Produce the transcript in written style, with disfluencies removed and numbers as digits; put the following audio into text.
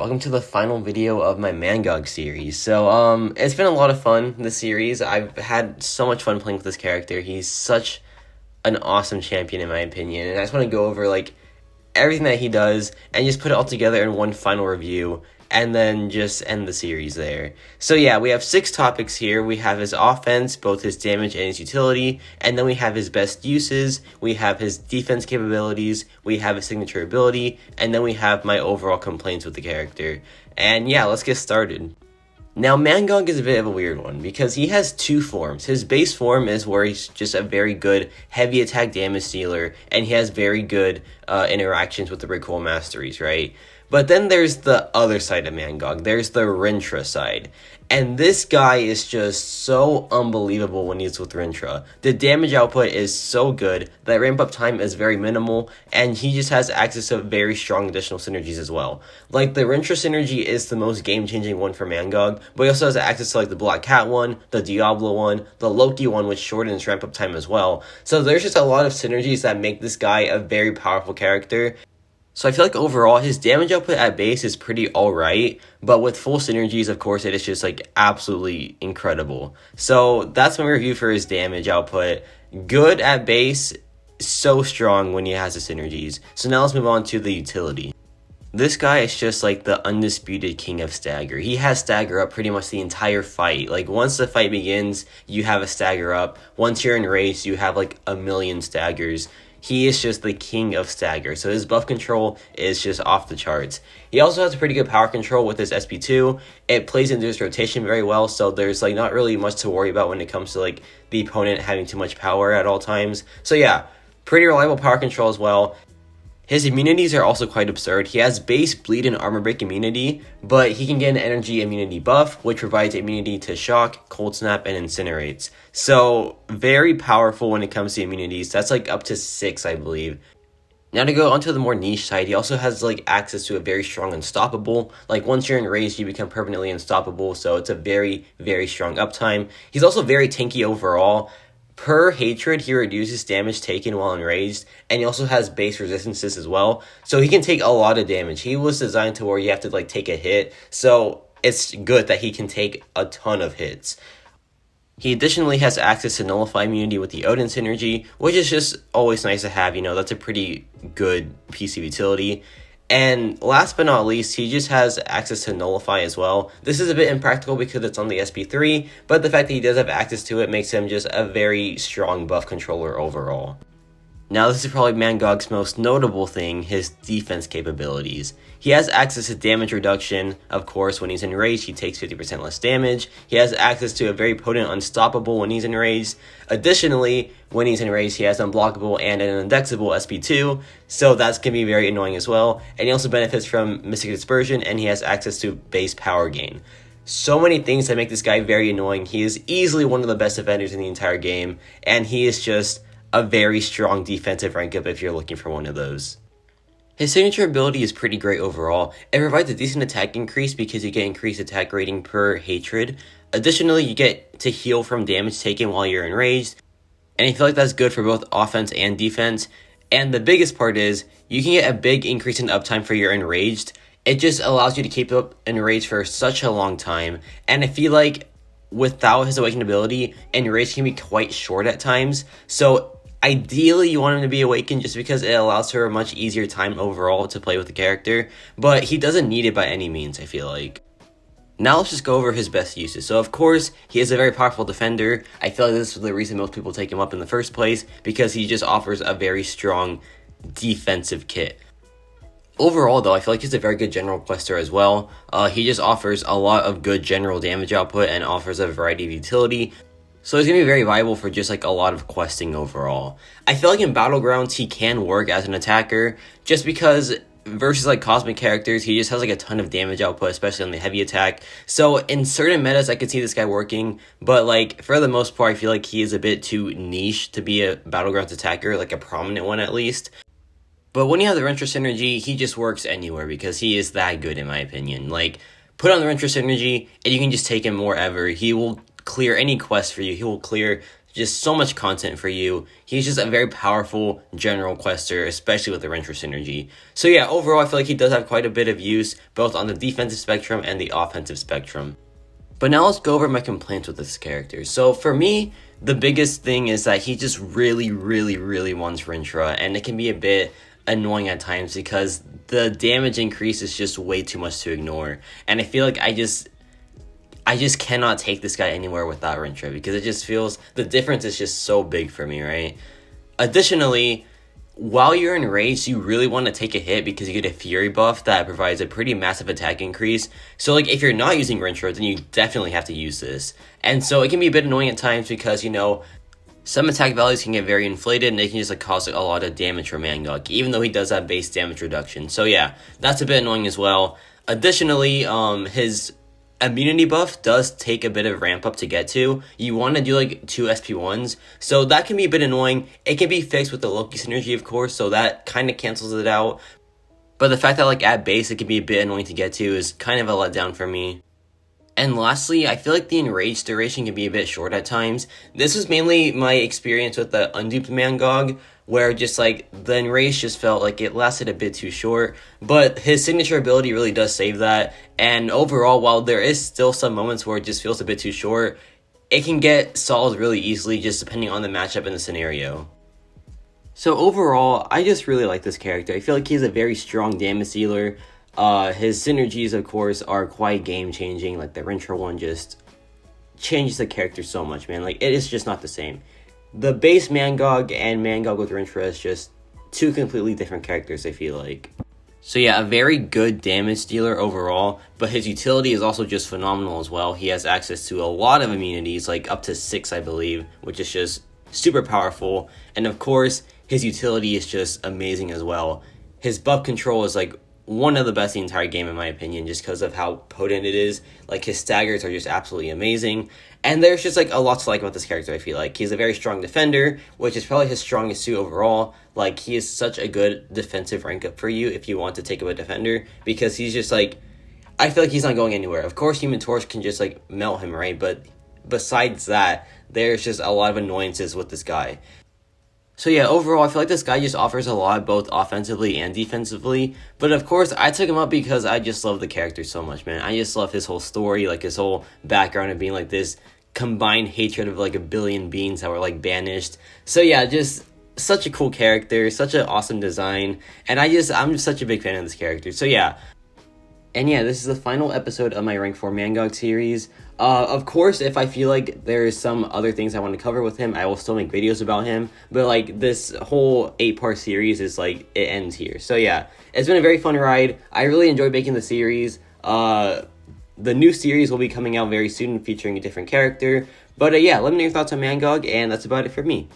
welcome to the final video of my MANGOG series. It's been a lot of fun, this series. I've had so much fun playing with this character. He's such an awesome champion in my opinion, and I just want to go over, everything that he does and just put it all together in one final review, and then just end the series there. So yeah, we have 6 topics here. We have his offense, both his damage and his utility, and then we have his best uses, we have his defense capabilities, we have his signature ability, and then we have my overall complaints with the character. And yeah, let's get started. Now, MANGOG is a bit of a weird one because he has 2 forms. His base form is where he's just a very good heavy attack damage dealer, and he has very good interactions with the recoil masteries, right? But then there's the other side of MANGOG. There's the Rintrah side. And this guy is just so unbelievable when he's with Rintrah. The damage output is so good, that ramp up time is very minimal, and he just has access to very strong additional synergies as well. Like, the Rintrah synergy is the most game-changing one for MANGOG, but he also has access to the Black Cat one, the Diablo one, the Loki one, which shortens ramp up time as well. So there's just a lot of synergies that make this guy a very powerful character. So I feel like overall, his damage output at base is pretty alright, but with full synergies, of course, it is just absolutely incredible. So that's my review for his damage output. Good at base, so strong when he has the synergies. So now let's move on to the utility. This guy is just the undisputed king of stagger. He has stagger up pretty much the entire fight. Once the fight begins, you have a stagger up. Once you're enraged, you have a million staggers. He is just the king of stagger, so his buff control is just off the charts. He also has a pretty good power control with his SP2. It plays into his rotation very well, so there's not really much to worry about when it comes to the opponent having too much power at all times. So yeah, pretty reliable power control as well. His immunities are also quite absurd. He has base bleed and armor break immunity, but he can get an energy immunity buff, which provides immunity to shock, cold snap, and incinerates. So very powerful when it comes to immunities. That's up to 6, I believe. Now to go onto the more niche side, he also has access to a very strong unstoppable. Once you're enraged, you become permanently unstoppable, so it's a very, very strong uptime. He's also very tanky overall. Per hatred, he reduces damage taken while enraged, and he also has base resistances as well, so he can take a lot of damage. He was designed to where you have to take a hit, so it's good that he can take a ton of hits. He additionally has access to nullify immunity with the Odin synergy, which is just always nice to have. That's a pretty good piece of utility. And last but not least, he just has access to Nullify as well. This is a bit impractical because it's on the SP3, but the fact that he does have access to it makes him just a very strong buff controller overall. Now this is probably MANGOG's most notable thing, his defense capabilities. He has access to damage reduction. Of course, when he's enraged, he takes 50% less damage. He has access to a very potent unstoppable when he's enraged. Additionally, when he's enraged, he has unblockable and an indexable SP2, so that's going to be very annoying as well. And he also benefits from Mystic Dispersion, and he has access to base power gain. So many things that make this guy very annoying. He is easily one of the best defenders in the entire game, and he is just a very strong defensive rank up if you're looking for one of those. His signature ability is pretty great overall. It provides a decent attack increase because you get increased attack rating per hatred. Additionally, you get to heal from damage taken while you're enraged, and I feel like that's good for both offense and defense. And the biggest part is, you can get a big increase in uptime for your enraged. It just allows you to keep up enraged for such a long time, and I feel like without his awakened ability, enraged can be quite short at times, so ideally, you want him to be awakened just because it allows for a much easier time overall to play with the character, but he doesn't need it by any means, I feel like. Now let's just go over his best uses. So of course, he is a very powerful defender. I feel like this is the reason most people take him up in the first place, because he just offers a very strong defensive kit. Overall though, I feel like he's a very good general quester as well. He just offers a lot of good general damage output and offers a variety of utility. So he's going to be very viable for just a lot of questing overall. I feel like in Battlegrounds he can work as an attacker, just because versus cosmic characters, he just has a ton of damage output, especially on the heavy attack. So in certain metas I could see this guy working, but for the most part I feel like he is a bit too niche to be a Battlegrounds attacker, a prominent one at least. But when you have the Rintrah synergy, he just works anywhere because he is that good in my opinion. Put on the Rintrah synergy and you can just take him wherever. He will clear any quest for you. He will clear just so much content for you. He's just a very powerful general quester, especially with the Rentra synergy. So yeah, overall, I feel like he does have quite a bit of use, both on the defensive spectrum and the offensive spectrum. But now let's go over my complaints with this character. So for me, the biggest thing is that he just really wants Rentra, and it can be a bit annoying at times because the damage increase is just way too much to ignore. And I feel like I just cannot take this guy anywhere without Rentra because it just feels, the difference is just so big for me, right? Additionally, while you're enraged, you really want to take a hit because you get a Fury buff that provides a pretty massive attack increase. So like if you're not using Rentra, then you definitely have to use this. And so it can be a bit annoying at times because, you know, some attack values can get very inflated and they can just like cause a lot of damage for MANGOG, even though he does have base damage reduction. So yeah, that's a bit annoying as well. Additionally, his immunity buff does take a bit of ramp up to get to. You want to do like 2 SP1s, so that can be a bit annoying. It can be fixed with the Loki synergy, of course, so that kind of cancels it out. But the fact that like at base it can be a bit annoying to get to is kind of a letdown for me. And lastly, I feel like the enraged duration can be a bit short at times. This was mainly my experience with the unduped MANGOG, where just like the enraged just felt like it lasted a bit too short. But his signature ability really does save that. And overall, while there is still some moments where it just feels a bit too short, it can get solved really easily just depending on the matchup and the scenario. So overall, I just really like this character. I feel like he's a very strong damage dealer. His synergies, of course, are quite game-changing. Like the Rentra one just changes the character so much, man. Like it is just not the same. The base MANGOG and MANGOG with Rentra is just two completely different characters, I feel like. So yeah, a very good damage dealer overall, but his utility is also just phenomenal as well. He has access to a lot of immunities, like up to 6, I believe, which is just super powerful. And of course, his utility is just amazing as well. His buff control is like one of the best in the entire game in my opinion, just because of how potent it is. Like his staggers are just absolutely amazing. And there's just like a lot to like about this character, I feel like. He's a very strong defender, which is probably his strongest suit overall. Like he is such a good defensive rank up for you if you want to take up a defender, because he's just like, I feel like he's not going anywhere. Of course Human Torch can just like melt him, right? But besides that, there's just a lot of annoyances with this guy. So yeah, overall, I feel like this guy just offers a lot, both offensively and defensively. But of course, I took him up because I just love the character so much, man. I just love his whole story, like his whole background of being like this combined hatred of like a billion beings that were like banished. So yeah, just such a cool character, such an awesome design. And I'm just such a big fan of this character. So yeah. And yeah, this is the final episode of my Rank 4 MANGOG series. Of course, if I feel like there's some other things I want to cover with him, I will still make videos about him. But like this whole 8-part series is like, it ends here. So yeah, it's been a very fun ride. I really enjoyed making the series. The new series will be coming out very soon featuring a different character. But yeah, let me know your thoughts on MANGOG, and that's about it for me.